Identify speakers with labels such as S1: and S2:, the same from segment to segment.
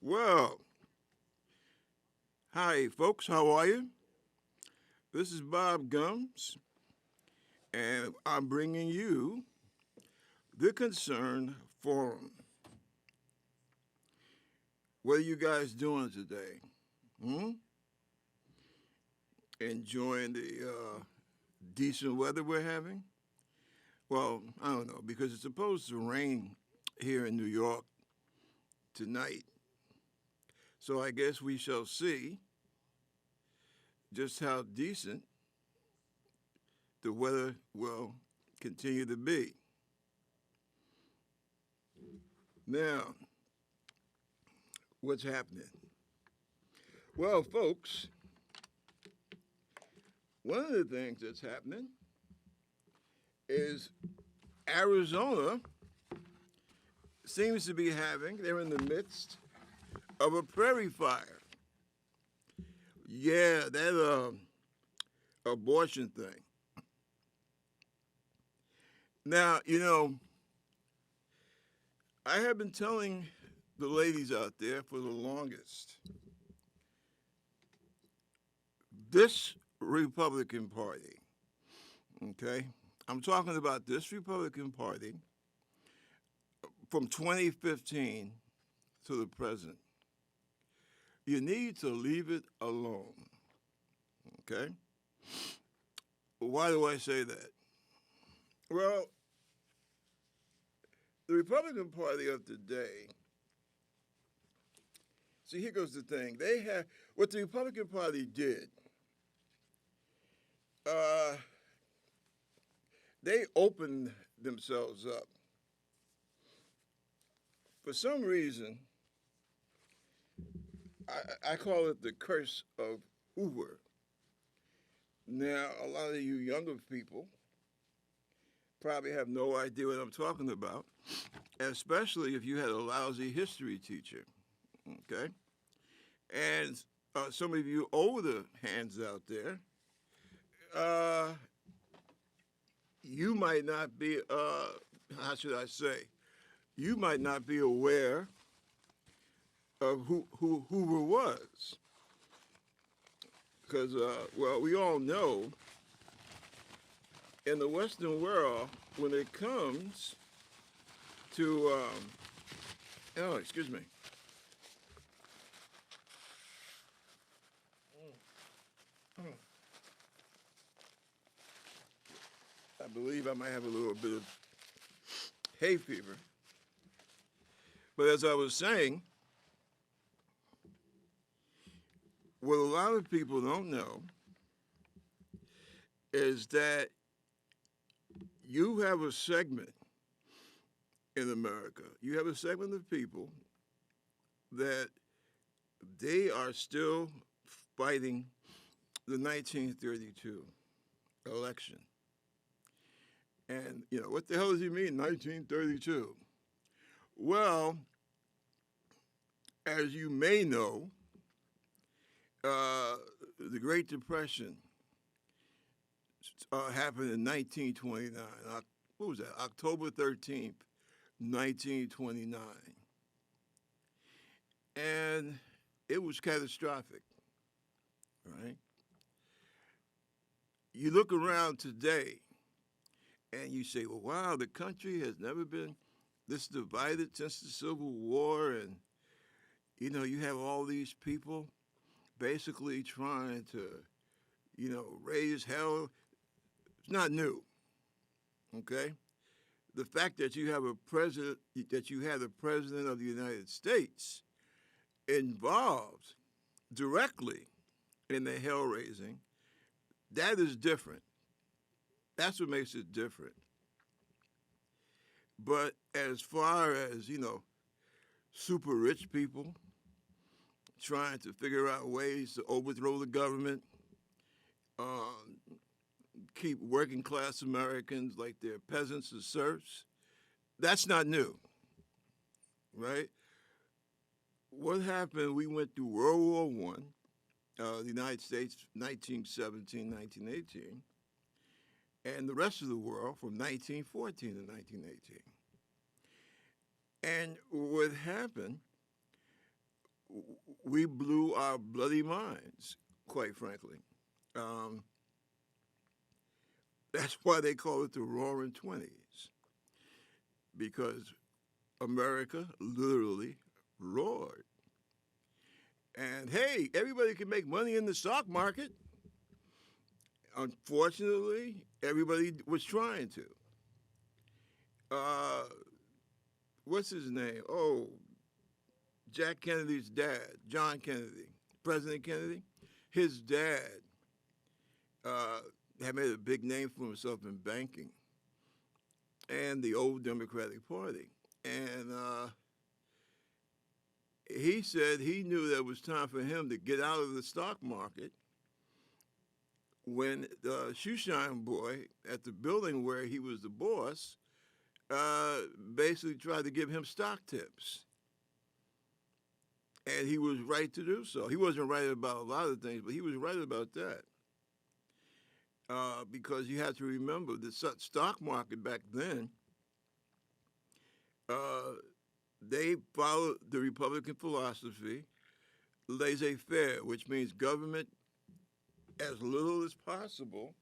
S1: Well, hi, folks. How are you? This is Bob Gums, and I'm bringing you the Concern Forum. What are you guys doing today? Hmm? Enjoying the decent weather we're having? Well, I don't know, because it's supposed to rain here in New York tonight. So I guess we shall see just how decent the weather will continue to be. Now, what's happening? Well, folks, one of the things that's happening is Arizona seems to be they're in the midst of a prairie fire. Yeah, that abortion thing. Now, I have been telling the ladies out there for the longest this Republican Party, okay? I'm talking about this Republican Party from 2015 to the present. You need to leave it alone, okay? Why do I say that? Well, the Republican Party of today, see, here goes the thing. What the Republican Party did, uh, they opened themselves up. For some reason, I call it the curse of Hoover. Now, a lot of you younger people probably have no idea what I'm talking about, especially if you had a lousy history teacher, okay? And some of you older hands out there, uh, you might not be, how should I say, you might not be aware of who Hoover was. Because, well, we all know in the Western world, when it comes to, oh, excuse me. I believe I might have a little bit of hay fever. But as I was saying, what a lot of people don't know is that you have a segment in America, you have a segment of people that they are still fighting the 1932 election. And, what the hell does he mean, 1932? Well, as you may know, the Great Depression happened in 1929. What was that? October 13th, 1929. And it was catastrophic, right? You look around today and you say, well, wow, the country has never been this divided since the Civil War. And, you have all these people basically trying to, raise hell. It's not new, okay? The fact that you have a president, that you have the president of the United States involved directly in the hell raising, that is different. That's what makes it different. But as far as, super rich people trying to figure out ways to overthrow the government, um, keep working class Americans like they're peasants or serfs, that's not new, right? What happened, we went through World War One, the United States, 1917, 1918, and the rest of the world from 1914 to 1918. And what happened we blew our bloody minds, quite frankly. Um, that's why they call it the Roaring Twenties, because America literally roared. And hey, everybody can make money in the stock market. Unfortunately, everybody was trying to. Uh, what's his name? Oh, Jack Kennedy's dad, John Kennedy, President Kennedy. His dad uh, had made a big name for himself in banking and the old Democratic Party. And he said he knew that it was time for him to get out of the stock market when the shoeshine boy at the building where he was the boss uh, basically tried to give him stock tips. And he was right to do so. He wasn't right about a lot of things, but he was right about that. Because you have to remember the stock market back then, uh, they followed the Republican philosophy, laissez-faire, which means government, as little as possible,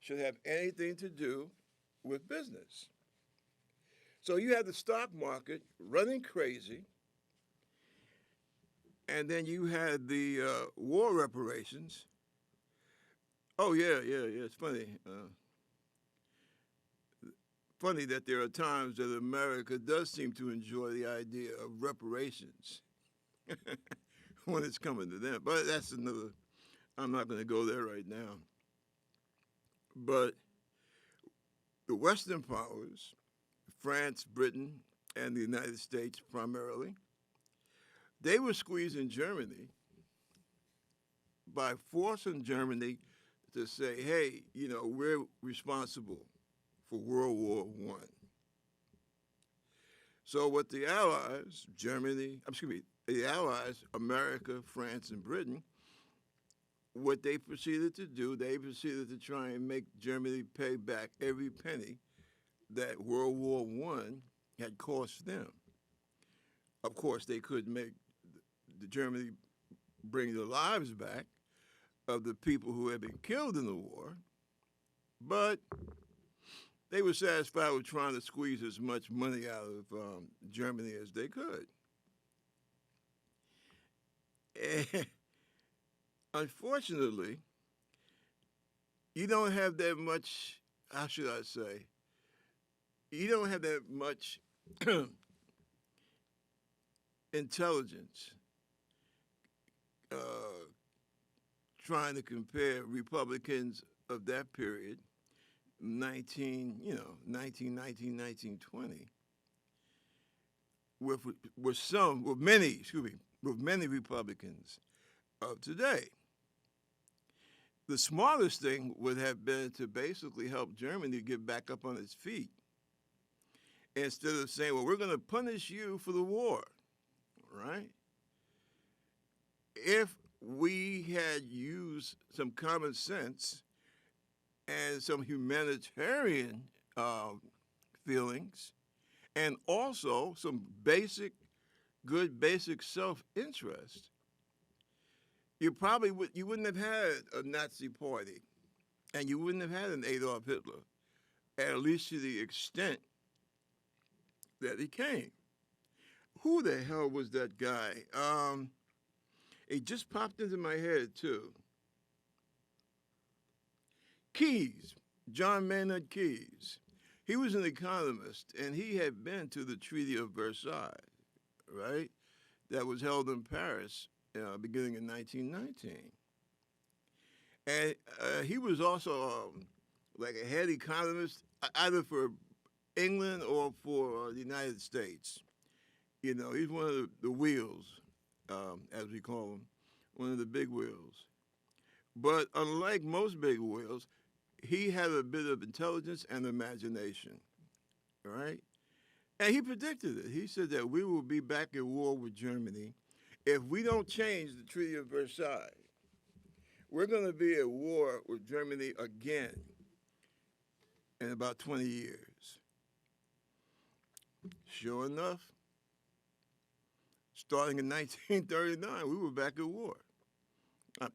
S1: should have anything to do with business. So you had the stock market running crazy, and then you had the war reparations. Oh yeah. It's funny. Funny that there are times that America does seem to enjoy the idea of reparations when it's coming to them. But that's another. I'm not going to go there right now. But the Western powers, France, Britain, and the United States primarily, they were squeezing Germany by forcing Germany to say, hey, we're responsible for World War One. So what the Allies, the Allies, America, France, and Britain, what they proceeded to do, they proceeded to try and make Germany pay back every penny that World War One had cost them. Of course, they couldn't make the Germany bring the lives back of the people who had been killed in the war, but they were satisfied with trying to squeeze as much money out of Germany as they could. And unfortunately, you don't have that much, how should I say, you don't have that much intelligence uh, trying to compare Republicans of that period, 1919, 1920, with many Republicans of today. The smartest thing would have been to basically help Germany get back up on its feet instead of saying, well, we're going to punish you for the war, right? If we had used some common sense and some humanitarian feelings, and also some good basic self-interest, you wouldn't have had a Nazi party, and you wouldn't have had an Adolf Hitler, at least to the extent that he came. Who the hell was that guy? It just popped into my head too. Keyes, John Maynard Keyes. He was an economist, and he had been to the Treaty of Versailles, right? That was held in Paris beginning in 1919. And he was also like a head economist, either for England or for the United States. He's one of the wheels, as we call them, one of the big wheels. But unlike most big wheels, he had a bit of intelligence and imagination, right? And he predicted it. He said that we will be back at war with Germany if we don't change the Treaty of Versailles. We're going to be at war with Germany again in about 20 years. Sure enough, Starting in 1939, we were back at war.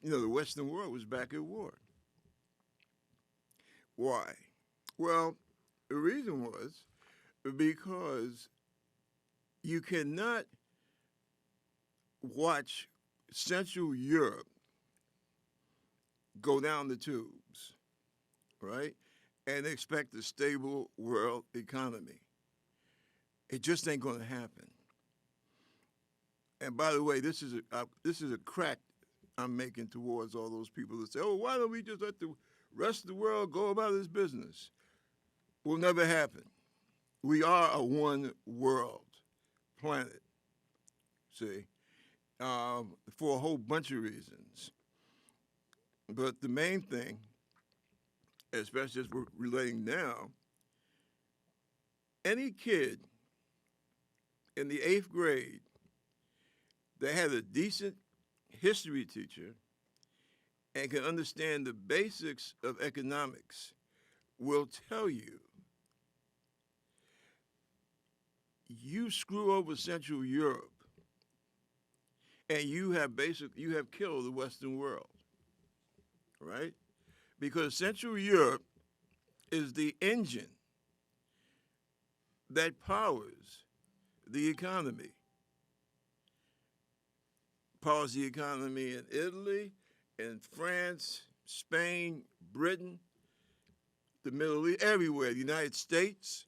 S1: The Western world was back at war. Why? Well, the reason was because you cannot watch Central Europe go down the tubes, right? And expect a stable world economy. It just ain't going to happen. And by the way, this is a crack I'm making towards all those people that say, "Oh, why don't we just let the rest of the world go about its business?" Will never happen. We are a one world planet. See, for a whole bunch of reasons. But the main thing, especially as we're relating now, any kid in the 8th grade that had a decent history teacher and can understand the basics of economics will tell you, you screw over Central Europe and you have killed the Western world, right? Because Central Europe is the engine that powers the economy. Powers the economy in Italy, in France, Spain, Britain, the Middle East, everywhere, the United States.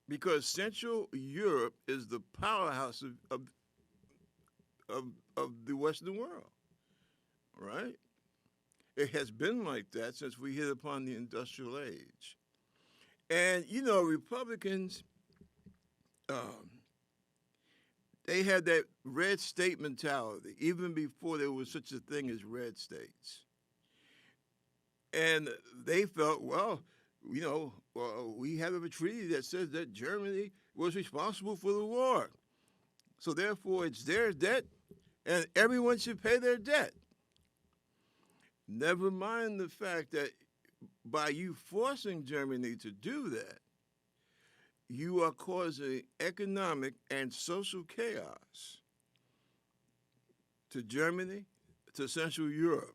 S1: Because Central Europe is the powerhouse of the Western world, right? It has been like that since we hit upon the industrial age. And, Republicans, um, they had that red state mentality, even before there was such a thing as red states. And they felt, well, we have a treaty that says that Germany was responsible for the war. So therefore, it's their debt, and everyone should pay their debt. Never mind the fact that by you forcing Germany to do that, you are causing economic and social chaos to Germany, to Central Europe.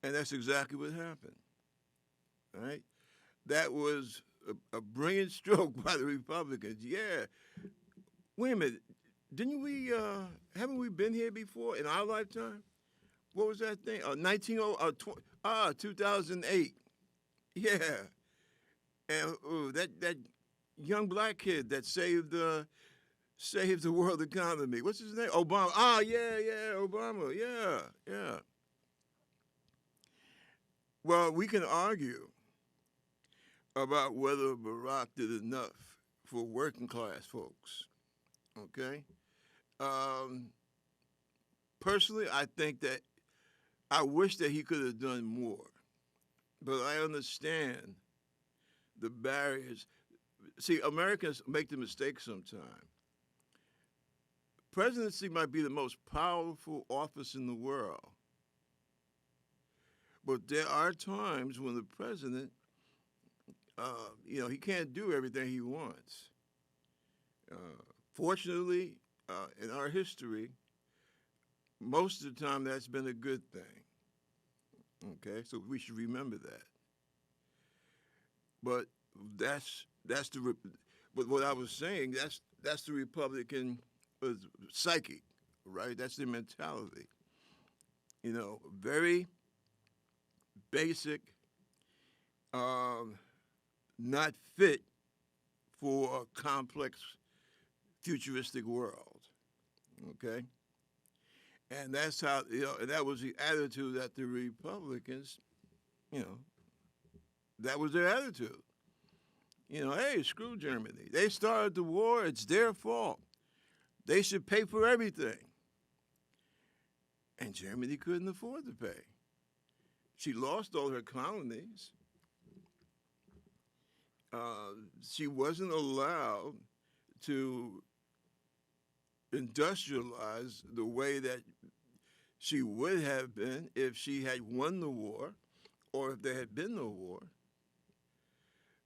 S1: And that's exactly what happened, right? That was a brilliant stroke by the Republicans. Yeah. Wait a minute. Haven't we been here before in our lifetime? What was that thing? 2008. Yeah. And that young black kid that saved the world economy. What's his name? Obama. Yeah, Obama. Yeah. Well, we can argue about whether Barack did enough for working class folks. Okay? Personally, I think that I wish that he could have done more. But I understand the barriers. See, Americans make the mistake sometimes. Presidency might be the most powerful office in the world. But there are times when the president, he can't do everything he wants. Fortunately, in our history, most of the time that's been a good thing. Okay, so we should remember that. But but what I was saying, that's the Republican psyche, right? That's their mentality. Very basic, not fit for a complex, futuristic world. Okay? And that's how, that was the attitude that the Republicans, that was their attitude. Hey, screw Germany. They started the war. It's their fault. They should pay for everything. And Germany couldn't afford to pay. She lost all her colonies. She wasn't allowed to industrialize the way that she would have been if she had won the war or if there had been no war.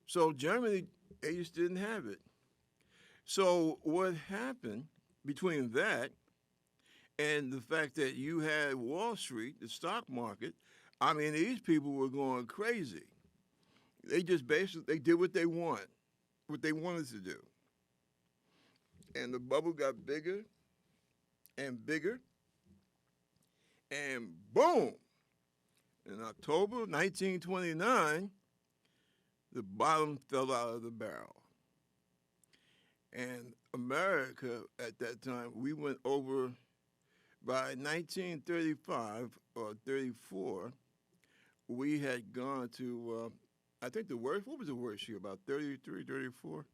S1: So Germany, they just didn't have it. So what happened between that and the fact that you had Wall Street, the stock market? I mean, these people were going crazy. They just basically they did what they wanted to do, and the bubble got bigger and bigger, and boom! In October 1929, the bottom fell out of the barrel. And America at that time, we went over by 1935 or 34, we had gone to, I think the worst, what was the worst year? About 33, 34?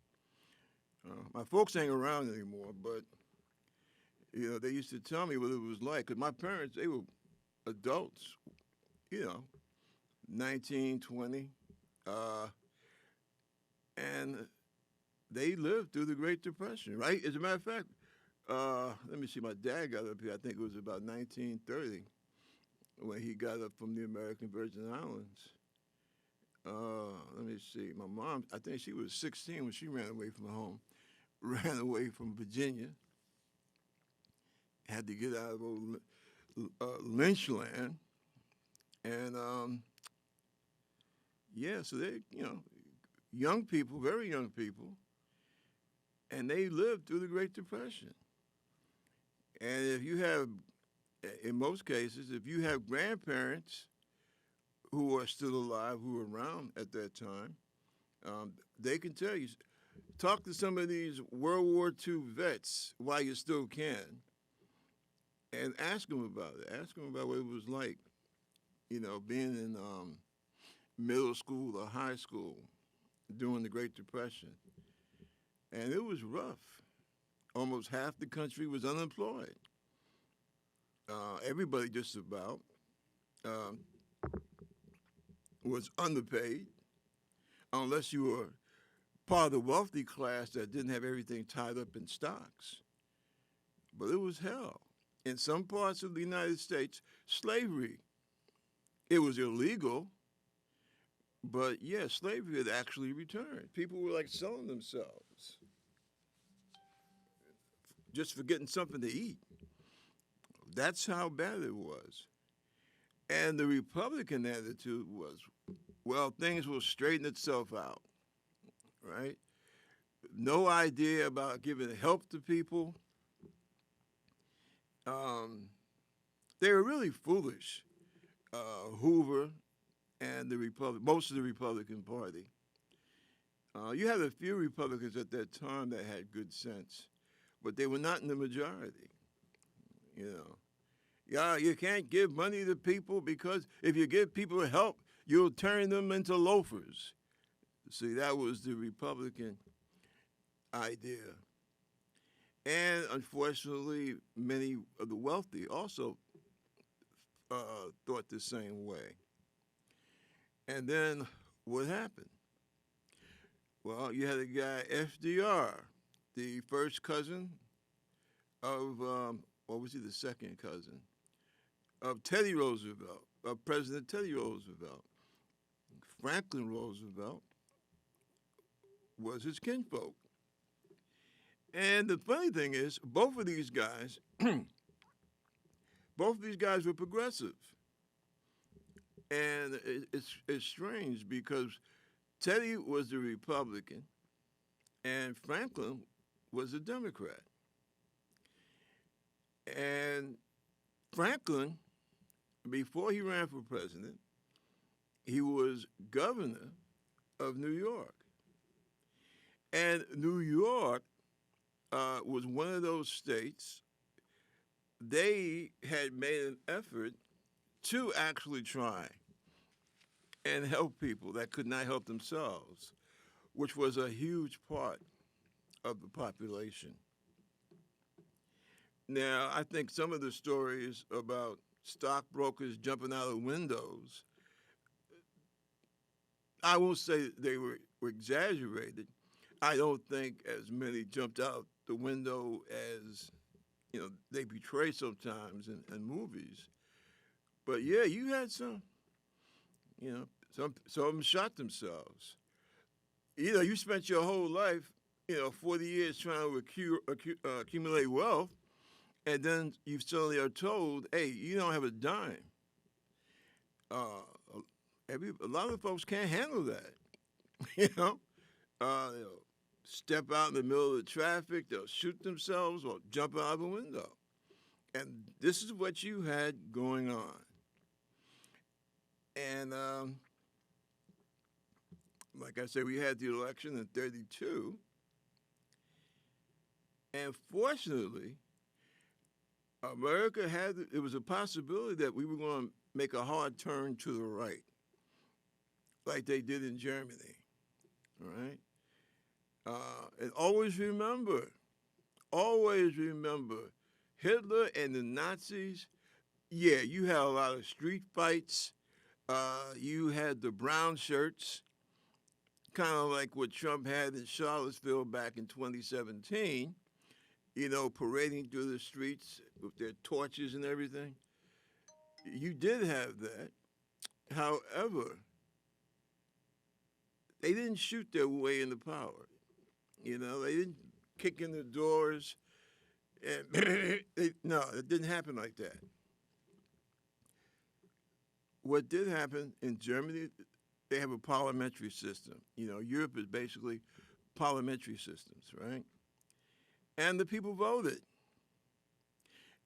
S1: My folks ain't around anymore, but, they used to tell me what it was like. Because my parents, they were adults, you know, 19, 20. And they lived through the Great Depression, right? As a matter of fact, let me see, my dad got up here, I think it was about 1930 when he got up from the American Virgin Islands. Let me see, my mom, I think she was 16 when she ran away from home, ran away from Virginia, had to get out of old Lynchland. And yeah, so they, young people, very young people, and they lived through the Great Depression. And if you have, in most cases, if you have grandparents who are still alive, who were around at that time, they can tell you. Talk to some of these World War II vets while you still can, and ask them about it. Ask them about what it was like, being in middle school or high school during the Great Depression. And it was rough. Almost half the country was unemployed. Everybody just about um, was underpaid, unless you were part of the wealthy class that didn't have everything tied up in stocks. But it was hell. In some parts of the United States, slavery, it was illegal, but yeah, slavery had actually returned. People were like selling themselves just for getting something to eat. That's how bad it was. And the Republican attitude was, well, things will straighten itself out, right? No idea about giving help to people. They were really foolish, Hoover and most of the Republican Party. You had a few Republicans at that time that had good sense, but they were not in the majority. Yeah, you can't give money to people because if you give people help, you'll turn them into loafers. See, that was the Republican idea. And unfortunately, many of the wealthy also thought the same way. And then what happened? Well, you had a guy, FDR, the first cousin of, what was he, the second cousin? Of Teddy Roosevelt, of President Teddy Roosevelt. Franklin Roosevelt was his kinfolk. And the funny thing is, both of these guys were progressive. And it's strange because Teddy was a Republican and Franklin was a Democrat. And Franklin, before he ran for president, he was governor of New York. And New York was one of those states, they had made an effort to actually try and help people that could not help themselves, which was a huge part of the population. Now, I think some of the stories about stockbrokers jumping out of windows, I won't say they were exaggerated. I don't think as many jumped out the window as they portray sometimes in movies. But yeah, you had some of them shot themselves. You spent your whole life 40 years trying to accumulate wealth, and then you suddenly are told, hey, you don't have a dime. Uh, a lot of folks can't handle that. you know, they'll step out in the middle of the traffic, they'll shoot themselves or jump out of a window. And this is what you had going on. And like I said, we had the election in 32. And fortunately, America had, it was a possibility that we were going to make a hard turn to the right, like they did in Germany. All right? And always remember, Hitler and the Nazis, yeah, you had a lot of street fights. You had the brown shirts, kind of like what Trump had in Charlottesville back in 2017, parading through the streets with their torches and everything. You did have that. However, they didn't shoot their way into power. They didn't kick in the doors. And no, it didn't happen like that. What did happen in Germany, they have a parliamentary system. Europe is basically parliamentary systems, right? And the people voted.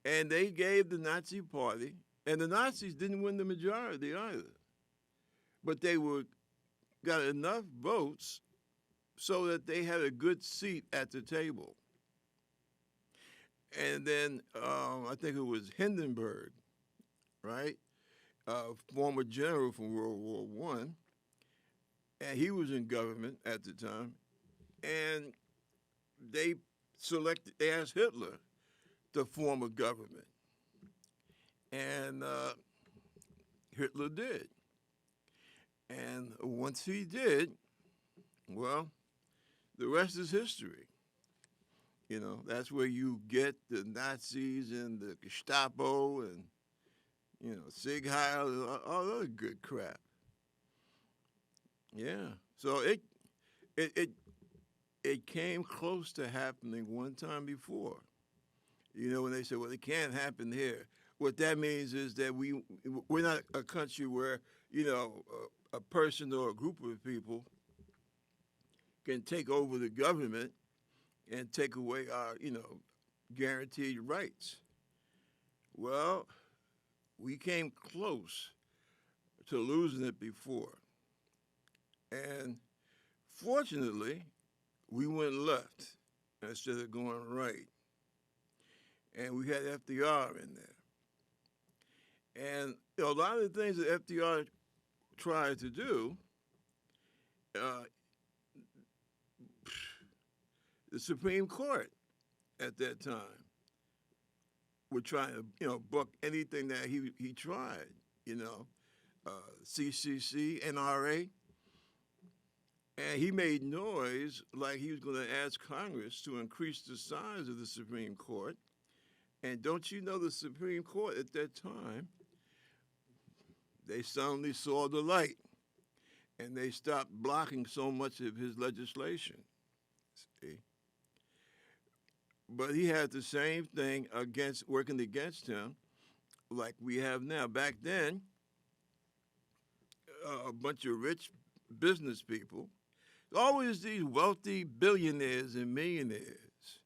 S1: And they gave the Nazi Party, and the Nazis didn't win the majority either, but they got enough votes so that they had a good seat at the table. And then I think it was Hindenburg, right? Former general from World War One, and he was in government at the time. And they asked Hitler to form a government, and Hitler did. And once he did, well, the rest is history. That's where you get the Nazis and the Gestapo and, Sig Heil and all other good crap. Yeah. So it came close to happening one time before. When they say, well, it can't happen here. What that means is that we're not a country where, a person or a group of people can take over the government and take away our, guaranteed rights. Well, we came close to losing it before. And fortunately, we went left instead of going right. And we had FDR in there. And a lot of the things that FDR tried to do, the Supreme Court at that time were trying to, buck anything that he tried, CCC, NRA. And he made noise like he was going to ask Congress to increase the size of the Supreme Court. And don't you know the Supreme Court at that time, they suddenly saw the light and they stopped blocking so much of his legislation. See? But he had the same thing working against him like we have now. Back then, a bunch of rich business people, always these wealthy billionaires and millionaires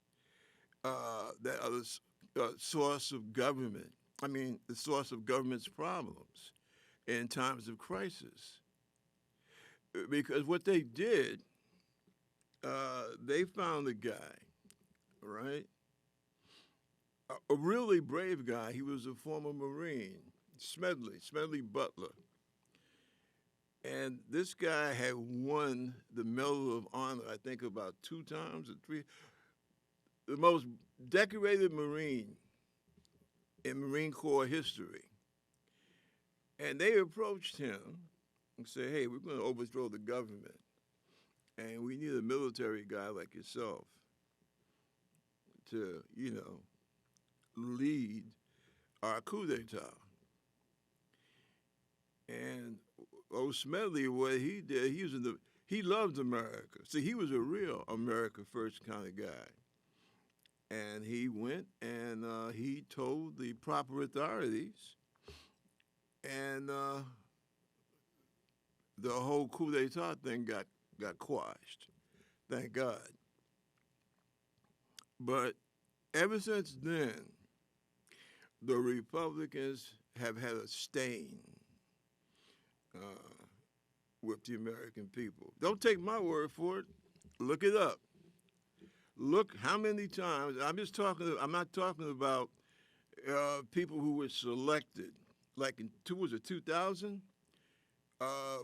S1: that are the source of government. The source of government's problems in times of crisis. Because what they did, they found a guy, right? A really brave guy. He was a former Marine, Smedley Butler. And this guy had won the Medal of Honor, I think about 2 times or 3. The most decorated Marine in Marine Corps history. And they approached him and said, hey, we're going to overthrow the government. And we need a military guy like yourself to, lead our coup d'etat. And Smedley, what he did, He loved America. See, he was a real America first kind of guy. And he went and he told the proper authorities, and the whole coup d'etat thing got quashed. Thank God. But ever since then, the Republicans have had a stain uh, with the American people. Don't take my word for it. Look it up. Look how many times. I'm just talking. I'm not talking about people who were selected. Like in was it 2000?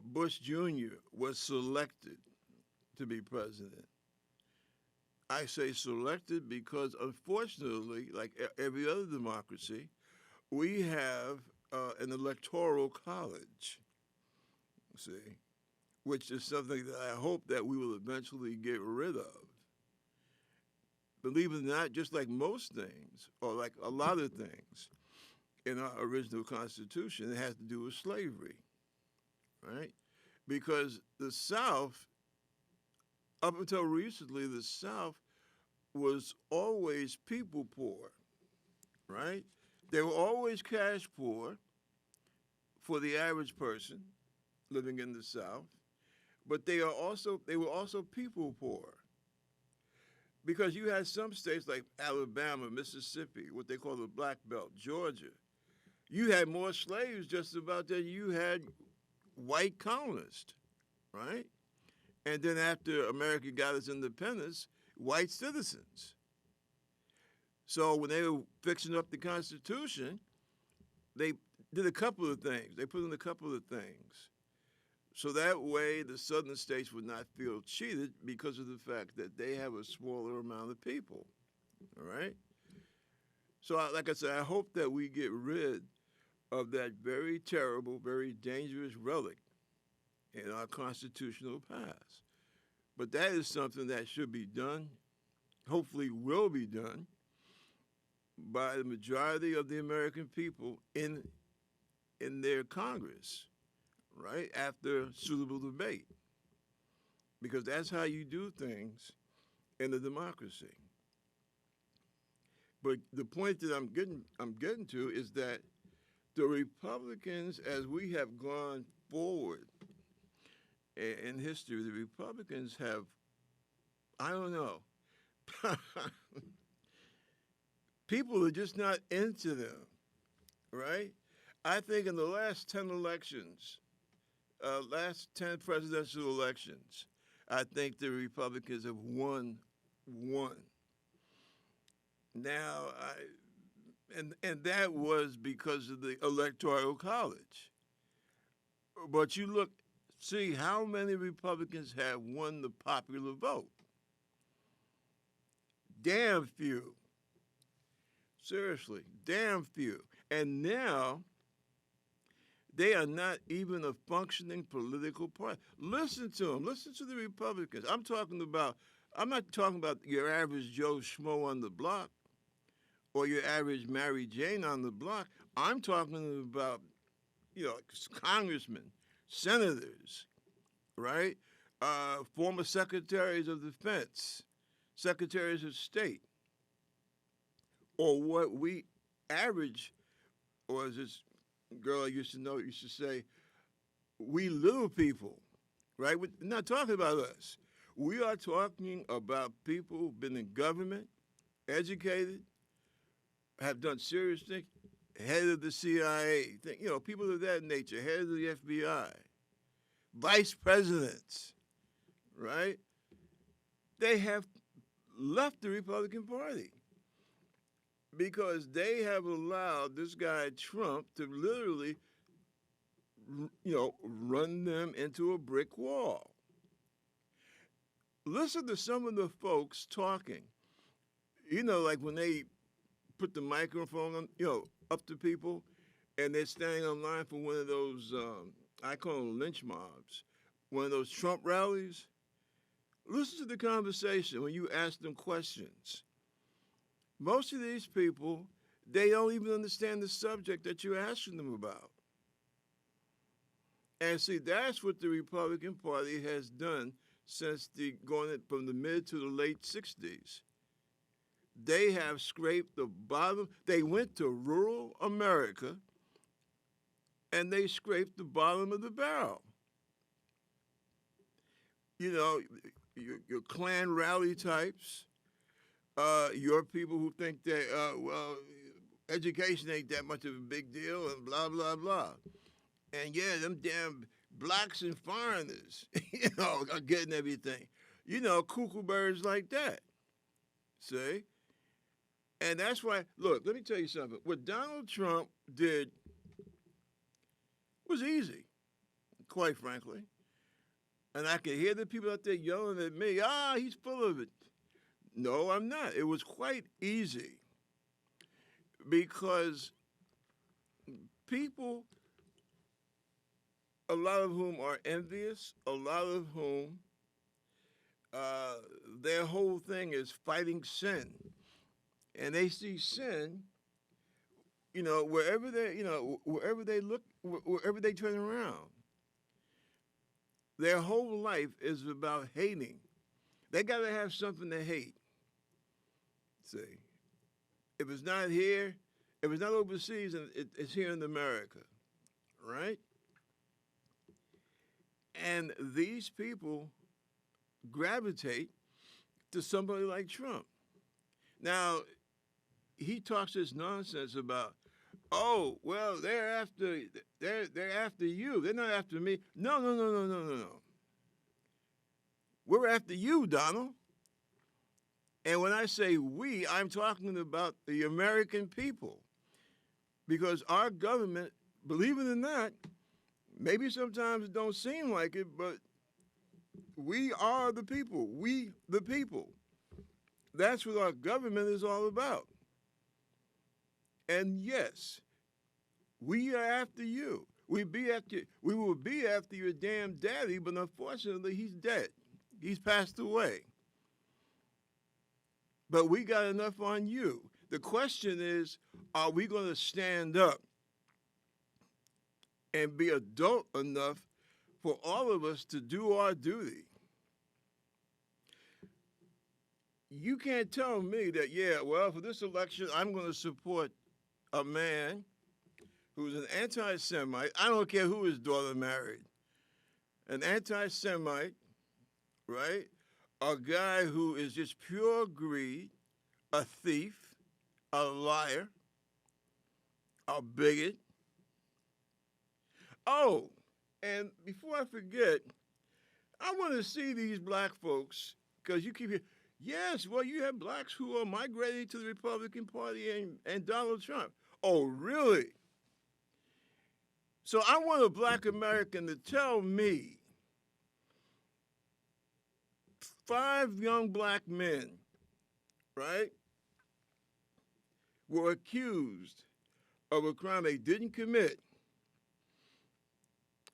S1: Bush Jr. was selected to be president. I say selected because, unfortunately, like every other democracy, we have an electoral college. See, which is something that I hope that we will eventually get rid of. Believe it or not, just like most things, or like a lot of things in our original Constitution, it has to do with slavery, right? Because the South, up until recently, the South was always people poor, right? They were always cash poor for the average person living in the South, but they were also people poor. Because you had some states like Alabama, Mississippi, what they call the Black Belt, Georgia. You had more slaves just about than you had white colonists, right? And then after America got its independence, white citizens. So when they were fixing up the Constitution, they did a couple of things. They put in a couple of things. So that way the southern states would not feel cheated because of the fact that they have a smaller amount of people, all right? So like I said, I hope that we get rid of that very terrible, very dangerous relic in our constitutional past. But that is something that should be done, hopefully will be done, by the majority of the American people in their Congress, right, after suitable debate. Because that's how you do things in a democracy. But the point that I'm getting to is that the Republicans, as we have gone forward in history, the Republicans have, I don't know, people are just not into them, right? I think in the last 10 elections, last 10 presidential elections, I think the Republicans have won one. Now, and that was because of the Electoral College. But you look, see how many Republicans have won the popular vote. Damn few. Seriously, damn few. And now, they are not even a functioning political party. Listen to them. Listen to the Republicans. I'm not talking about your average Joe Schmo on the block or your average Mary Jane on the block. I'm talking about, congressmen, senators, right? Former secretaries of defense, secretaries of state, or what we average, or as this girl I used to know used to say, we little people, right? We're not talking about us. We are talking about people who've been in government, educated, have done serious things, head of the CIA, people of that nature, head of the FBI, vice presidents, right? They have left the Republican Party because they have allowed this guy Trump to literally, run them into a brick wall. Listen to some of the folks talking. Like when they put the microphone on, up to people, and they're standing in line for one of those, I call them lynch mobs, one of those Trump rallies. Listen to the conversation when you ask them questions. Most of these people, they don't even understand the subject that you're asking them about. And see, that's what the Republican Party has done since the going from the mid to the late 60s. They have scraped the bottom. They went to rural America and they scraped the bottom of the barrel. You know, your Klan rally types, your people who think that, well, education ain't that much of a big deal and blah, blah, blah. And yeah, them damn blacks and foreigners, are getting everything. Cuckoo birds like that. See? And that's why, look, let me tell you something. What Donald Trump did was easy, quite frankly. And I could hear the people out there yelling at me, he's full of it. No, I'm not. It was quite easy because people, a lot of whom are envious, a lot of whom their whole thing is fighting sin. And they see sin, wherever they look, wherever they turn around. Their whole life is about hating. They got to have something to hate. See, if it's not here, if it's not overseas, it's here in America, right? And these people gravitate to somebody like Trump. Now, he talks this nonsense about, oh, well, they're after you. They're not after me. No. We're after you, Donald. And when I say we, I'm talking about the American people. Because our government, believe it or not, maybe sometimes it don't seem like it, but we are the people. We, the people. That's what our government is all about. And yes, we are after you. We will be after your damn daddy, but unfortunately, he's dead. He's passed away. But we got enough on you. The question is, are we going to stand up and be adult enough for all of us to do our duty? You can't tell me that, yeah, well, for this election, I'm going to support a man who's an anti-Semite. I don't care who his daughter married. An anti-Semite, right? A guy who is just pure greed, a thief, a liar, a bigot. Oh, and before I forget, I want to see these black folks, because you keep hearing, yes, well, you have blacks who are migrating to the Republican Party and Donald Trump. Oh, really? So I want a black American to tell me 5 young black men, right, were accused of a crime they didn't commit.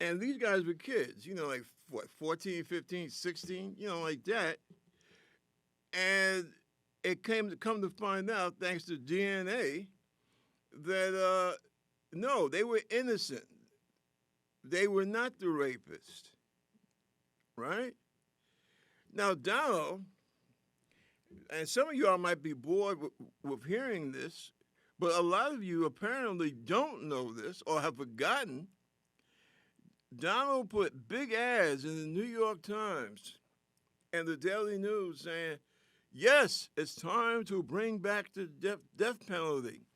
S1: And these guys were kids, like what, 14, 15, 16, like that. And it come to find out, thanks to DNA, that no, they were innocent. They were not the rapist, right? Now, Donald, and some of y'all might be bored with hearing this, but a lot of you apparently don't know this or have forgotten. Donald put big ads in the New York Times and the Daily News saying, yes, it's time to bring back the death penalty.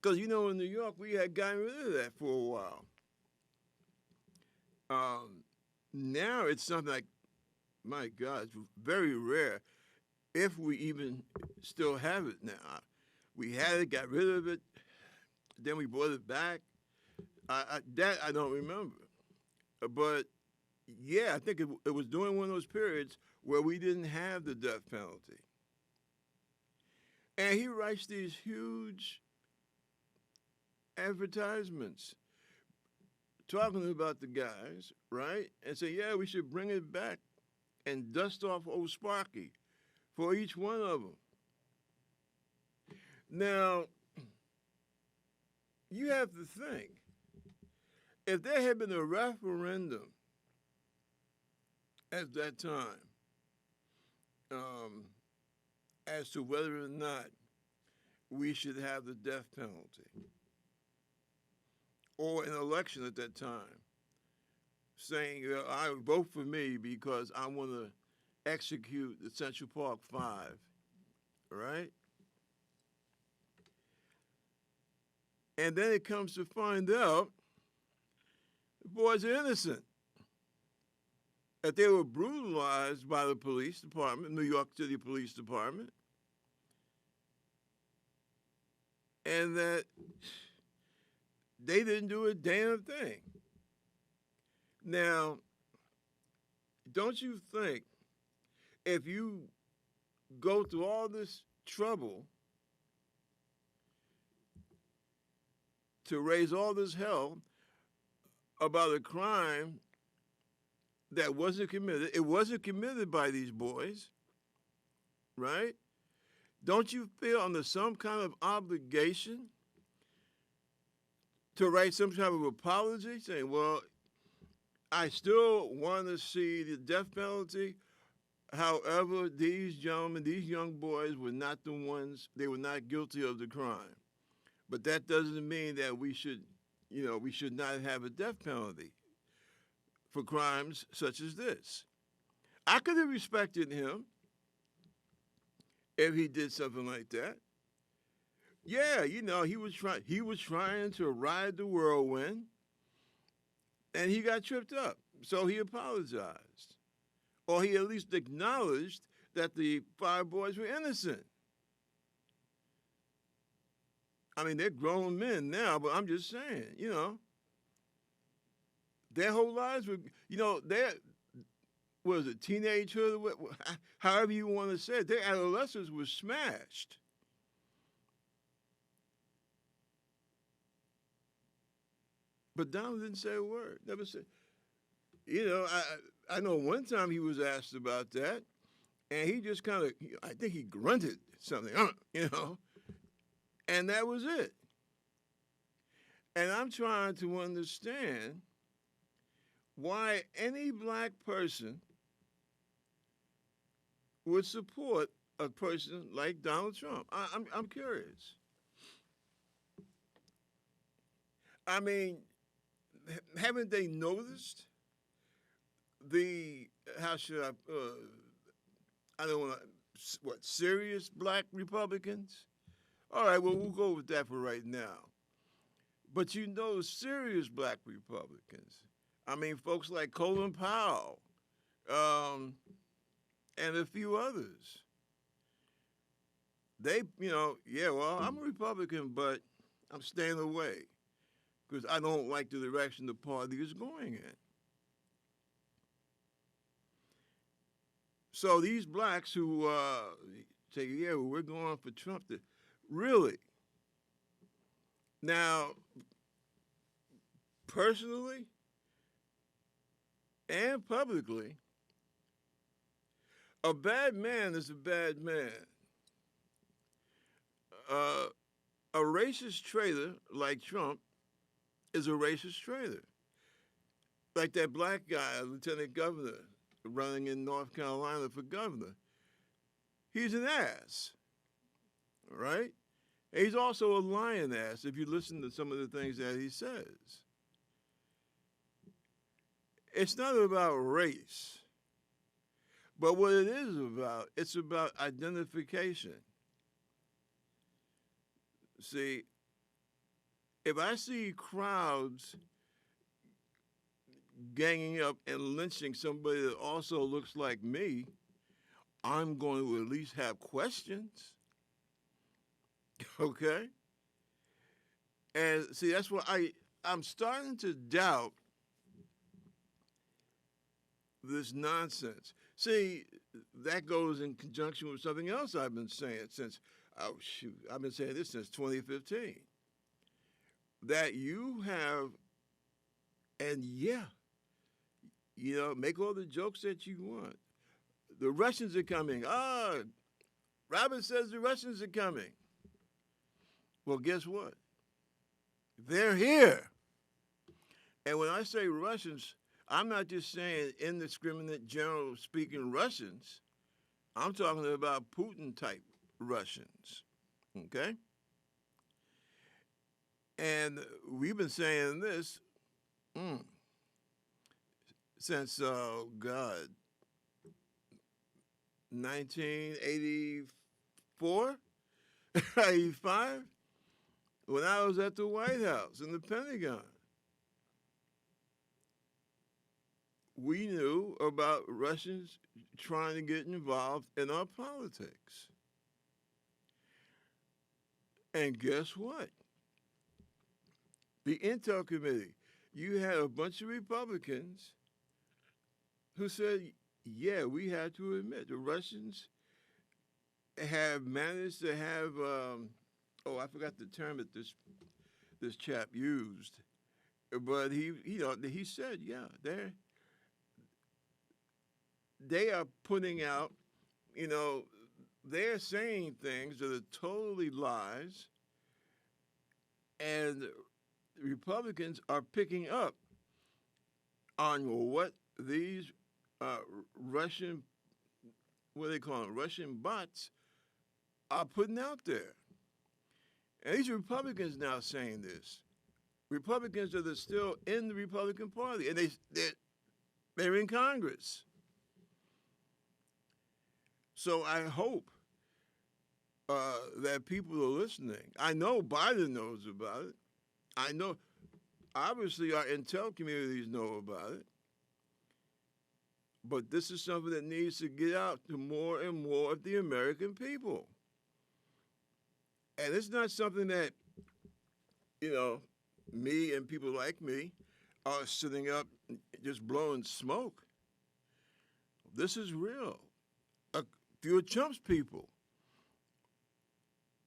S1: Because, in New York, we had gotten rid of that for a while. Now it's something like, my God, it's very rare if we even still have it now. We had it, got rid of it, then we brought it back. That I don't remember. But, yeah, I think it was during one of those periods where we didn't have the death penalty. And he writes these huge advertisements talking about the guys, right? And say, yeah, we should bring it back and dust off old Sparky for each one of them. Now, you have to think, If there had been a referendum at that time um, as to whether or not we should have the death penalty, or an election at that time, saying, I vote for me because I want to execute the Central Park Five, right? And then it comes to find out the boys are innocent, that they were brutalized by the police department, New York City Police Department, and that they didn't do a damn thing. Now, don't you think if you go through all this trouble to raise all this hell about a crime that wasn't committed, it wasn't committed by these boys, right? Don't you feel under some kind of obligation to write some kind of apology saying, well, I still want to see the death penalty. However, these gentlemen, these young boys were not the ones, they were not guilty of the crime. But that doesn't mean that we should not have a death penalty for crimes such as this. I could have respected him if he did something like that. Yeah, he was trying to ride the whirlwind, and he got tripped up. So he apologized. Or he at least acknowledged that the 5 boys were innocent. I mean, they're grown men now, but I'm just saying, their whole lives were, their, was it, teenagehood, however you want to say it, their adolescence was smashed. But Donald didn't say a word, never said. I know one time he was asked about that, and he just kind of, I think he grunted something, and that was it. And I'm trying to understand why any black person would support a person like Donald Trump. I'm curious. I mean, haven't they noticed the, how should I don't want to, serious black Republicans? All right, well, we'll go with that for right now. But serious black Republicans, I mean, folks like Colin Powell, and a few others, they, well, I'm a Republican, but I'm staying away because I don't like the direction the party is going in. So these blacks who say, yeah, well, we're going for Trump, really? Now, personally and publicly, a bad man is a bad man. A racist traitor like Trump is a racist traitor. Like that black guy, lieutenant governor, running in North Carolina for governor. He's an ass, right? And he's also a lying ass if you listen to some of the things that he says. It's not about race, but what it is about, it's about identification. See, if I see crowds ganging up and lynching somebody that also looks like me, I'm going to at least have questions. Okay? And see, that's why I'm starting to doubt this nonsense. See, that goes in conjunction with something else I've been saying since, I've been saying this since 2015. That you have, and make all the jokes that you want. The Russians are coming. Robert says the Russians are coming. Well, guess what? They're here. And when I say Russians, I'm not just saying indiscriminate, general speaking Russians. I'm talking about Putin type Russians. Okay? And we've been saying this mm, since, God, 1984, 85, when I was at the White House in the Pentagon. We knew about Russians trying to get involved in our politics. And guess what? The Intel Committee, you had a bunch of Republicans who said, yeah, we had to admit the Russians have managed to have, oh, I forgot the term that this chap used, but he said, yeah, they are putting out, you know, they're saying things that are totally lies, and Republicans are picking up on what these Russian, what do they call them, Russian bots are putting out there. And these Republicans now saying this. Republicans that are still in the Republican Party, and they're in Congress. So I hope that people are listening. I know Biden knows about it. I know, obviously, our intel communities know about it. But this is something that needs to get out to more and more of the American people. And it's not something that, me and people like me are sitting up just blowing smoke. This is real. A few of Trump's people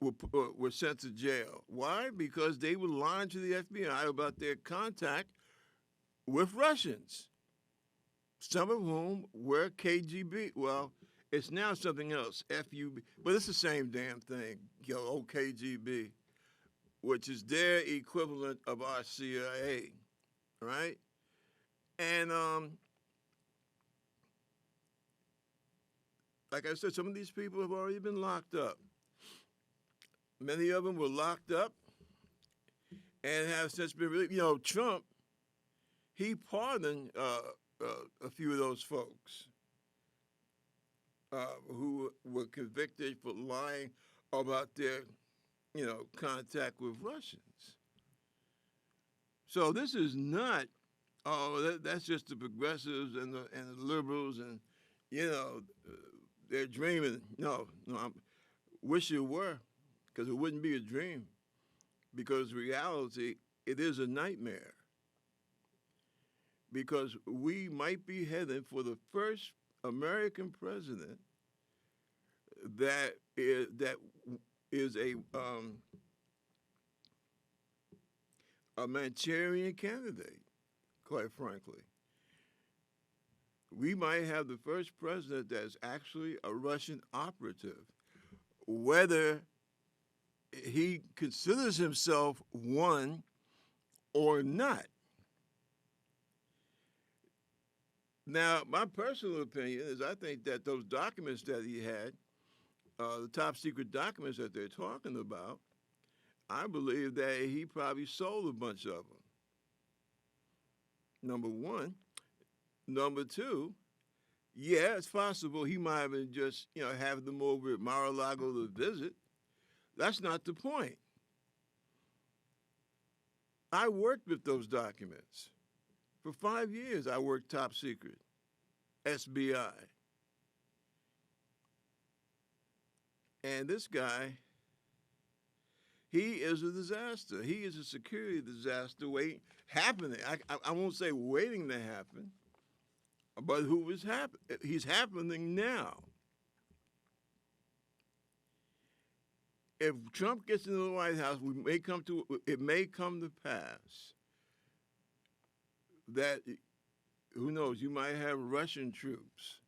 S1: were sent to jail. Why? Because they were lying to the FBI about their contact with Russians, some of whom were KGB. Well, it's now something else, FUB, but it's the same damn thing, KGB, which is their equivalent of our CIA, right? And like I said, some of these people have already been locked up. Many of them were locked up and have since been released. Trump, he pardoned a few of those folks who were convicted for lying about their, contact with Russians. So this is not, that's just the progressives and the liberals and, they're dreaming. No, I wish it were, because it wouldn't be a dream. Because reality, it is a nightmare. Because we might be heading for the first American president that is a Manchurian candidate, quite frankly. We might have the first president that's actually a Russian operative, whether he considers himself one or not. Now, my personal opinion is I think that those documents that he had, the top secret documents that they're talking about, I believe that he probably sold a bunch of them. Number one. Number two, yeah, it's possible he might have been just, having them over at Mar-a-Lago to visit. That's not the point. I worked with those documents. For 5 years, I worked top secret, SBI. And this guy, he is a disaster. He is a security disaster happening. I won't say waiting to happen, but he's happening now. If Trump gets into the White House, it may come to pass that, who knows, you might have Russian troops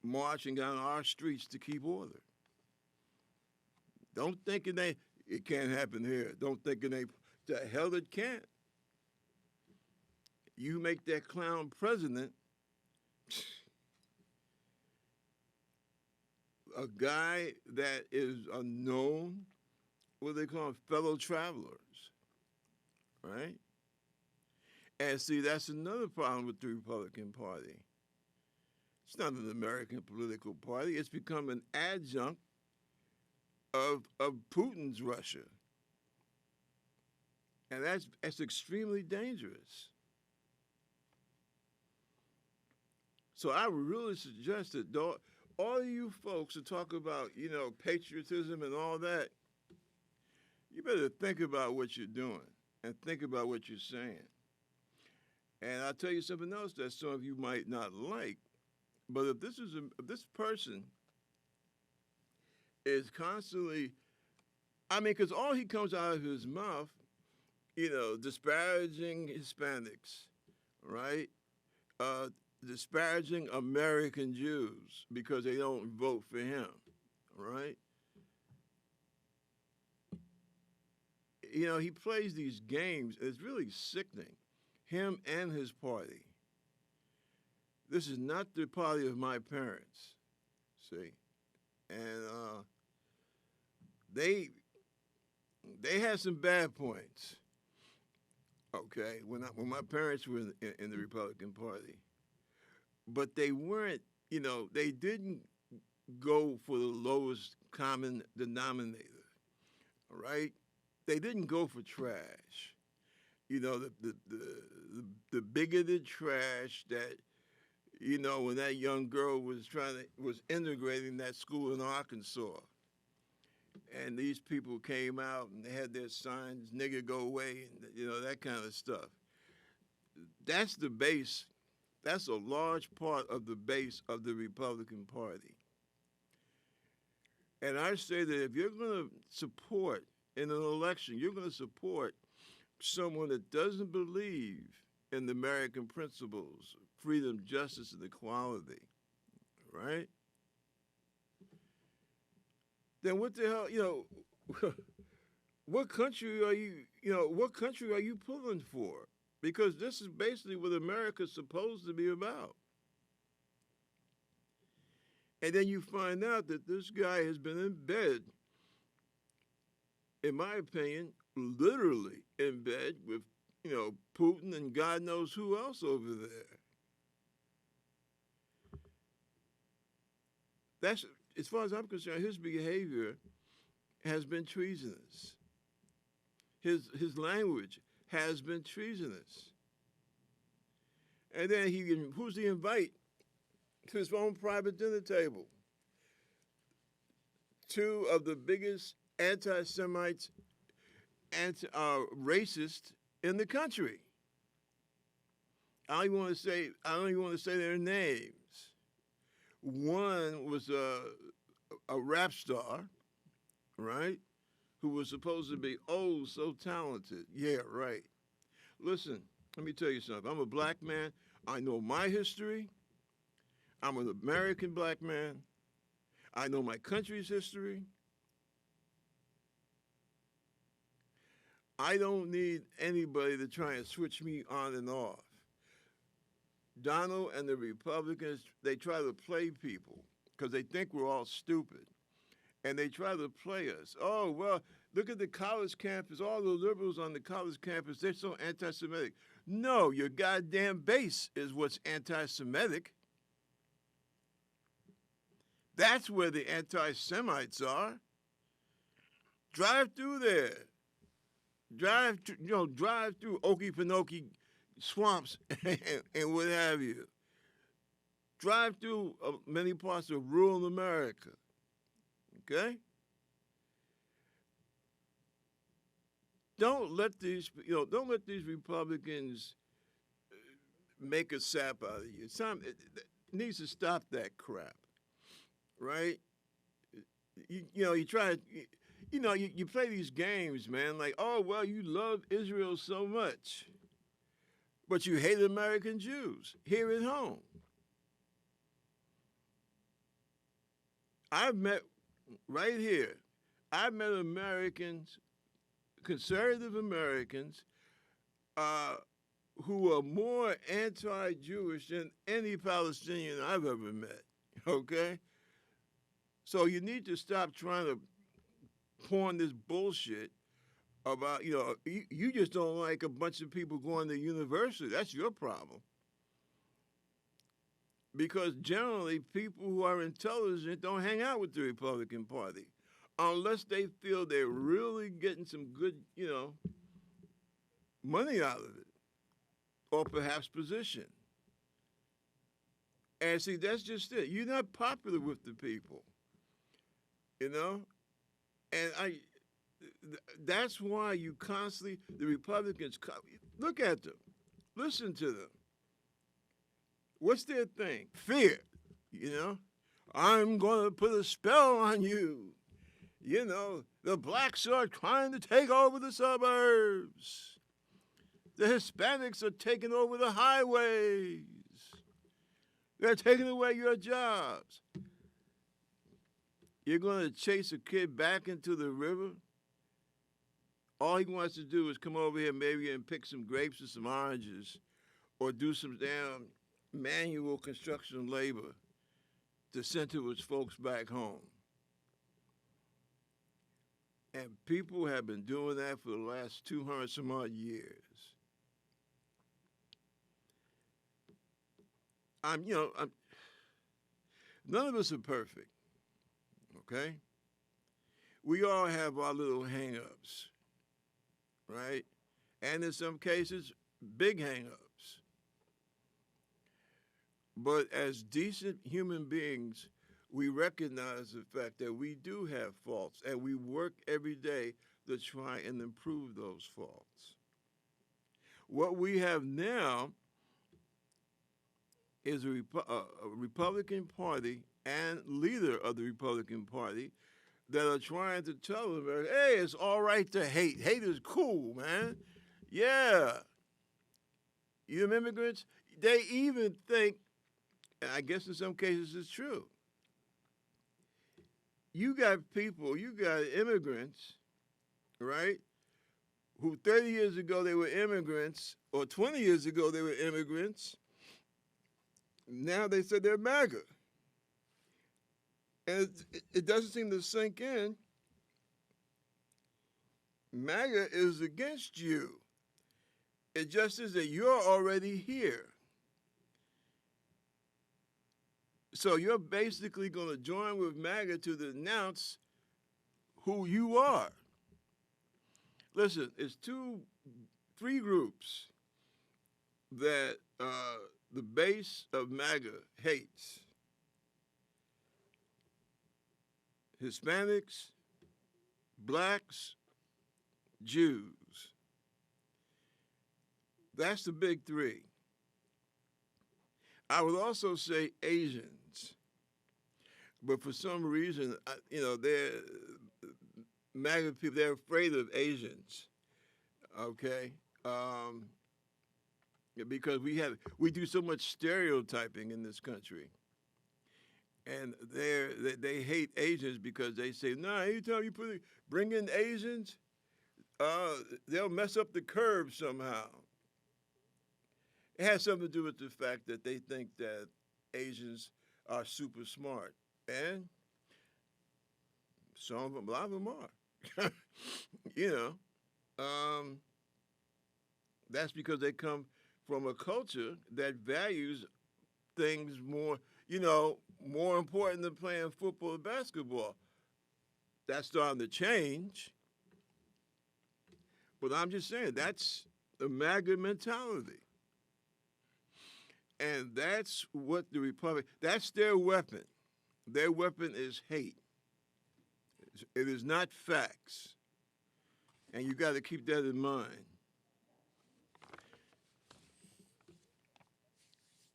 S1: marching down our streets to keep order. Don't think it can't happen here. Don't think the hell it can't. You make that clown president, a guy that is unknown, what they call fellow travelers, right? And see, that's another problem with the Republican Party. It's not an American political party. It's become an adjunct of Putin's Russia. And that's extremely dangerous. So I would really suggest that all of you folks that talk about, patriotism and all that, you better think about what you're doing and think about what you're saying. And I'll tell you something else that some of you might not like, but if this person is constantly, because all he comes out of his mouth, disparaging Hispanics, right? Disparaging American Jews because they don't vote for him, right? He plays these games. It's really sickening, him and his party. This is not the party of my parents, see? And they had some bad points, okay, when my parents were in the Republican Party. But they weren't, they didn't go for the lowest common denominator, all right? They didn't go for trash. The bigoted trash that, when that young girl was integrating that school in Arkansas, and these people came out and they had their signs, "Nigger, go away," and that kind of stuff. That's the base. That's a large part of the base of the Republican Party. And I say that if you're going to support in an election, you're going to support someone that doesn't believe in the American principles, freedom, justice, and equality, right? Then what the hell, what country are you pulling for? Because this is basically what America's supposed to be about. And then you find out that this guy has been in bed, in my opinion, literally in bed with, Putin and God knows who else over there. That's, as far as I'm concerned, his behavior has been treasonous. His language has been treasonous. And then who's he invite to his own private dinner table? Two of the biggest anti-Semites and racists in the country. I don't even want to say their names. One was a rap star, right? Who was supposed to be, so talented. Yeah, right. Listen, let me tell you something. I'm a black man. I know my history. I'm an American black man. I know my country's history. I don't need anybody to try and switch me on and off. Donald and the Republicans, they try to play people because they think we're all stupid. And they try to play us. Oh, well, look at the college campus. All the liberals on the college campus, they're so anti-Semitic. No, your goddamn base is what's anti-Semitic. That's where the anti-Semites are. Drive through there. Drive through Okefenokee swamps and what have you. Drive through many parts of rural America. Okay? Don't let these Republicans make a sap out of you. It needs to stop that crap, right? You try, you play these games, man. Like, oh well, you love Israel so much, but you hate American Jews here at home. I've met Americans, conservative Americans, who are more anti-Jewish than any Palestinian I've ever met. Okay? So you need to stop trying to pawn this bullshit about, you just don't like a bunch of people going to university. That's your problem. Because generally, people who are intelligent don't hang out with the Republican Party unless they feel they're really getting some good, money out of it or perhaps position. And see, that's just it. You're not popular with the people, you know? And that's why you constantly, the Republicans, look at them, listen to them. What's their thing? Fear, I'm going to put a spell on you. The blacks are trying to take over the suburbs. The Hispanics are taking over the highways. They're taking away your jobs. You're going to chase a kid back into the river? All he wants to do is come over here maybe and pick some grapes or some oranges or do some damn manual construction labor to send to his folks back home. And people have been doing that for the last 200 some odd years. None of us are perfect, okay? We all have our little hang-ups, right? And in some cases, big hang-ups. But as decent human beings, we recognize the fact that we do have faults, and we work every day to try and improve those faults. What we have now is a Republican Party and leader of the Republican Party that are trying to tell America, hey, it's all right to hate. Hate is cool, man. Yeah. You immigrants, they even think, and I guess in some cases it's true, you got immigrants, right, who 30 years ago they were immigrants, or 20 years ago they were immigrants. Now they said they're MAGA. And it doesn't seem to sink in. MAGA is against you. It just is that you're already here. So you're basically going to join with MAGA to denounce who you are. Listen, it's three groups that the base of MAGA hates. Hispanics, blacks, Jews. That's the big three. I would also say Asians, but for some reason, they're MAGA people. They're afraid of Asians. Okay, because we do so much stereotyping in this country, and they hate Asians because they say, nah, anytime you bring in Asians, they'll mess up the curve somehow. It has something to do with the fact that they think that Asians are super smart. And some of them, a lot of them are. That's because they come from a culture that values things more, more important than playing football or basketball. That's starting to change. But I'm just saying, that's the MAGA mentality. And that's what the Republic, that's their weapon. Their weapon is hate. It is not facts. And you got to keep that in mind.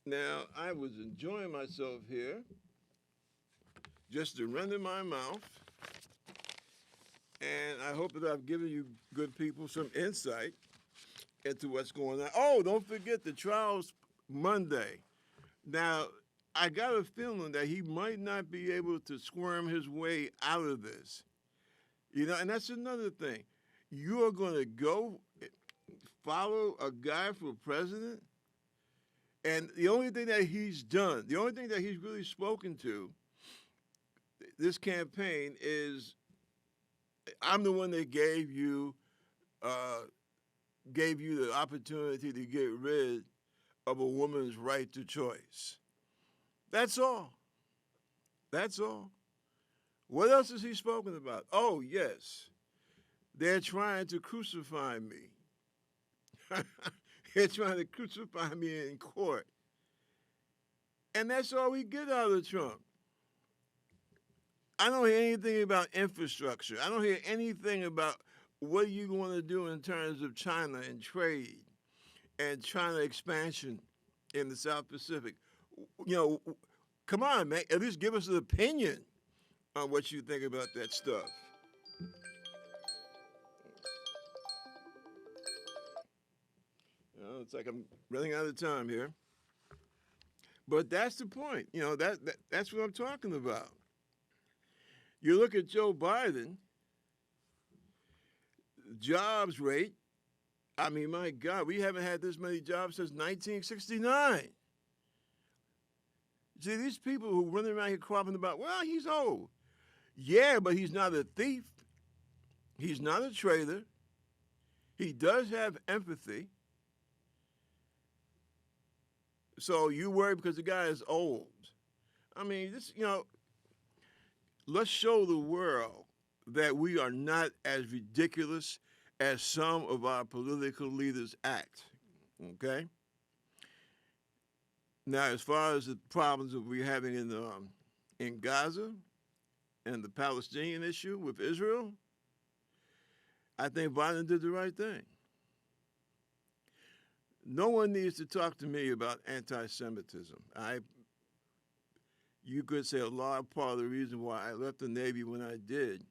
S1: Now, I was enjoying myself here, just to run in my mouth. And I hope that I've given you good people some insight into what's going on. Oh, don't forget the trials Monday. Now, I got a feeling that he might not be able to squirm his way out of this. And that's another thing. You are going to go follow a guy for president? And the only thing that he's done, the only thing that he's really spoken to this campaign is, I'm the one that uh, gave you the opportunity to get rid of a woman's right to choice. That's all. That's all. What else has he spoken about? Oh, yes, they're trying to crucify me. They're trying to crucify me in court. And that's all we get out of Trump. I don't hear anything about infrastructure. I don't hear anything about what you want to do in terms of China and trade and China expansion in the South Pacific. You know, come on, man. At least give us an opinion on what you think about that stuff. It's like I'm running out of time here. But that's the point. That's what I'm talking about. You look at Joe Biden, jobs rate. I mean, my God, we haven't had this many jobs since 1969. See, these people who run around here cropping about, well, he's old. Yeah, but he's not a thief. He's not a traitor. He does have empathy. So you worry because the guy is old. I mean, let's show the world that we are not as ridiculous as some of our political leaders act. Okay? Now, as far as the problems that we're having in Gaza and the Palestinian issue with Israel, I think Biden did the right thing. No one needs to talk to me about anti-Semitism. You could say a large part of the reason why I left the Navy when I did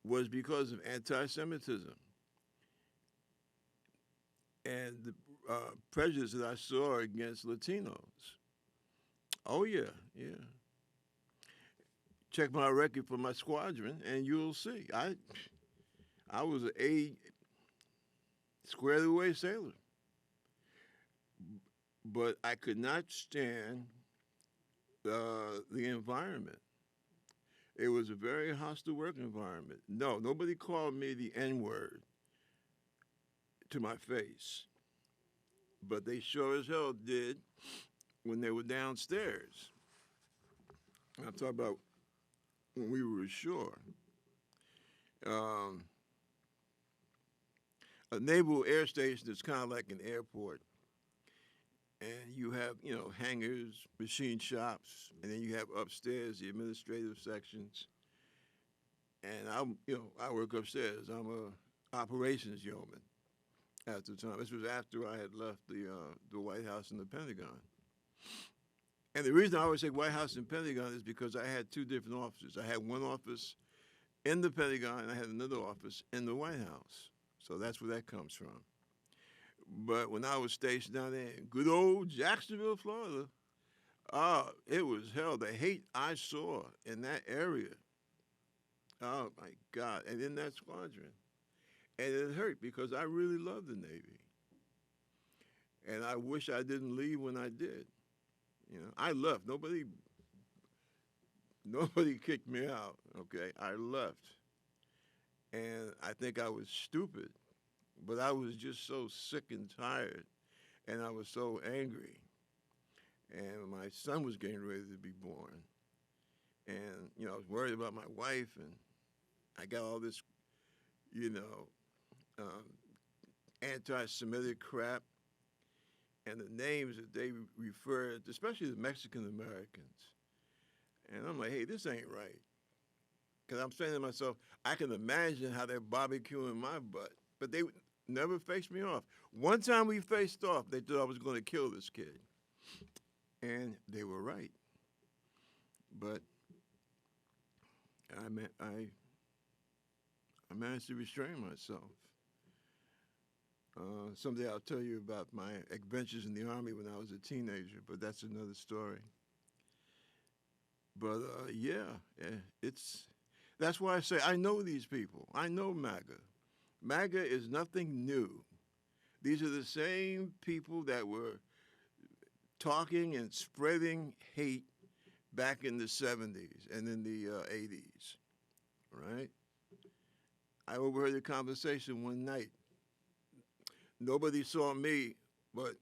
S1: was because of anti-Semitism and the prejudice that I saw against Latinos. Oh yeah, yeah. Check my record for my squadron, and you'll see. I was an A squared away sailor, but I could not stand the environment. It was a very hostile work environment. No, nobody called me the N-word to my face, but they sure as hell did when they were downstairs. I'm talking about when we were ashore. A naval air station is kind of like an airport. And you have, hangars, machine shops, and then you have upstairs the administrative sections. And I work upstairs. I'm a operations yeoman at the time. This was after I had left the White House and the Pentagon. And the reason I always say White House and Pentagon is because I had two different offices. I had one office in the Pentagon, and I had another office in the White House. So that's where that comes from. But when I was stationed down there in good old Jacksonville, Florida, it was hell. The hate I saw in that area. Oh, my God. And in that squadron. And it hurt because I really loved the Navy. And I wish I didn't leave when I did. I left. Nobody kicked me out, okay? I left. And I think I was stupid. But I was just so sick and tired, and I was so angry. And my son was getting ready to be born. And, I was worried about my wife, and I got all this, anti-Semitic crap. And the names that they referred, especially the Mexican Americans. And I'm like, hey, this ain't right. Because I'm saying to myself, I can imagine how they're barbecuing my butt. But they never faced me off. One time we faced off, they thought I was going to kill this kid. And they were right. But I managed to restrain myself. Someday I'll tell you about my adventures in the Army when I was a teenager, but that's another story. But that's why I say I know these people. I know MAGA. MAGA is nothing new. These are the same people that were talking and spreading hate back in the 70s and in the 80s, right? I overheard a conversation one night. Nobody saw me, but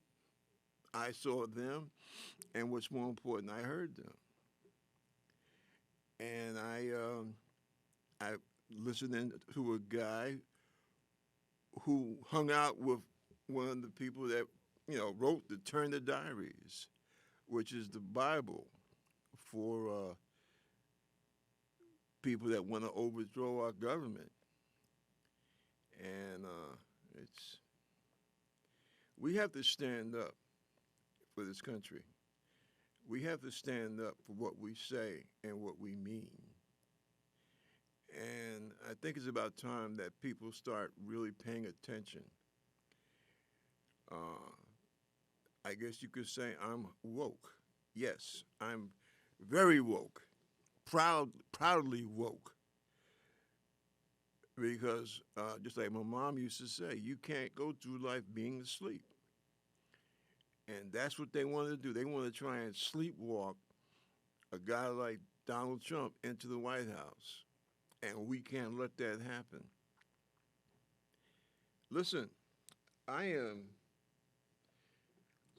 S1: I saw them, and what's more important, I heard them. And I listened in to a guy who hung out with one of the people that wrote the Turner Diaries, which is the Bible for people that want to overthrow our government. And it's we have to stand up for this country. We have to stand up for what we say and what we mean. And I think it's about time that people start really paying attention. Uh, I guess you could say I'm woke. Yes, I'm very woke, proudly woke. Because just like my mom used to say, you can't go through life being asleep. And that's what they want to do. They want to try and sleepwalk a guy like Donald Trump into the White House. And we can't let that happen. Listen, I am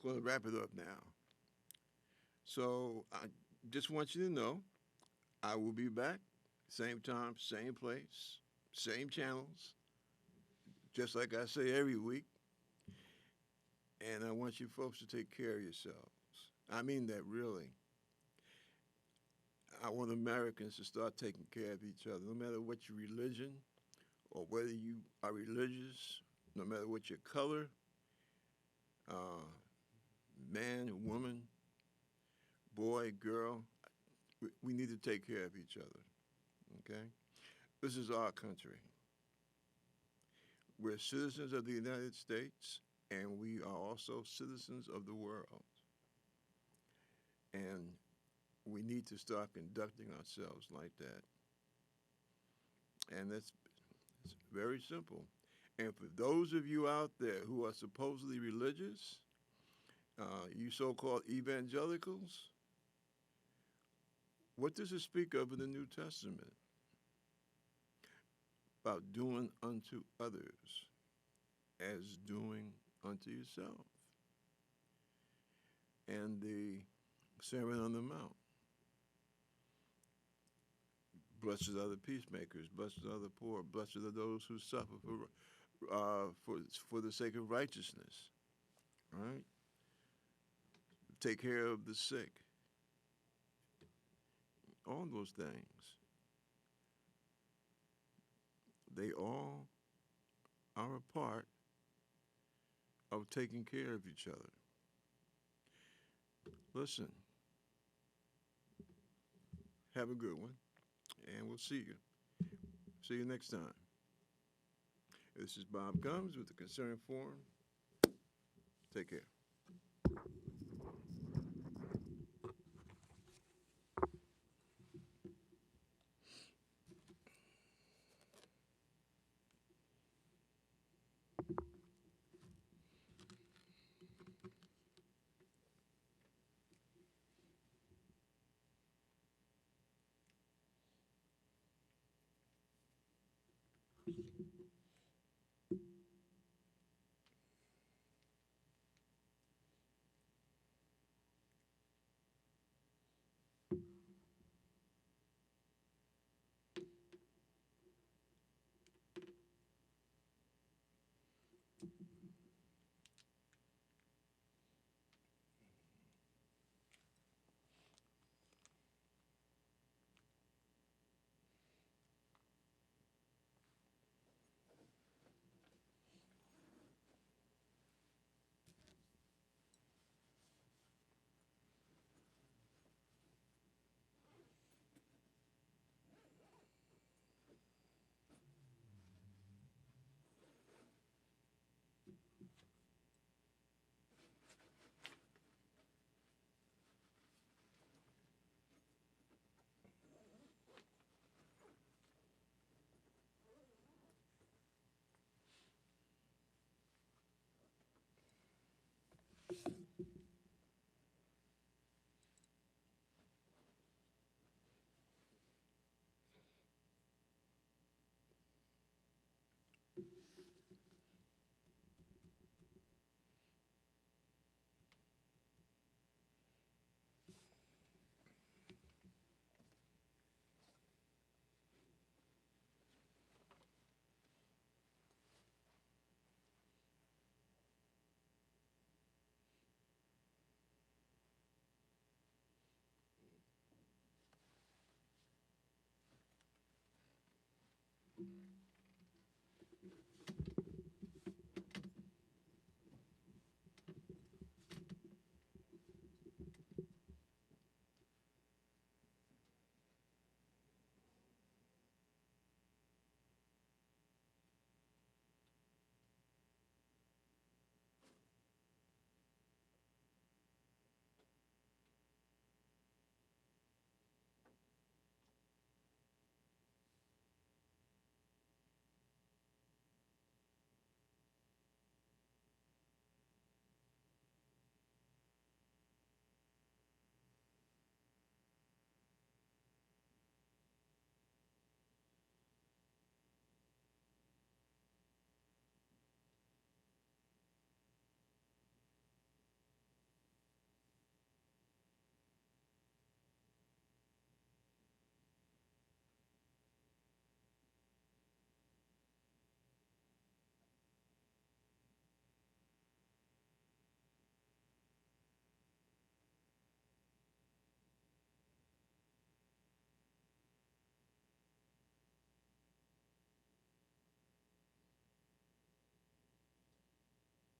S1: going to wrap it up now. So I just want you to know I will be back, same time, same place, same channels, just like I say every week. And I want you folks to take care of yourselves. I mean that really. I want Americans to start taking care of each other, no matter what your religion or whether you are religious, no matter what your color, uh, man, woman, boy, girl. We need to take care of each other, okay? This is our country. We're citizens of the United States, and we are also citizens of the world. And we need to start conducting ourselves like that. And it's very simple. And for those of you out there who are supposedly religious, you so-called evangelicals, what does it speak of in the New Testament? About doing unto others as doing unto yourself. And the Sermon on the Mount. Blessed are the peacemakers, blessed are the poor, blessed are those who suffer for the sake of righteousness. Right? Take care of the sick. All those things. They all are a part of taking care of each other. Listen, have a good one, and we'll see you. See you next time. This is Bob Gumbs with the Concern Forum. Take care.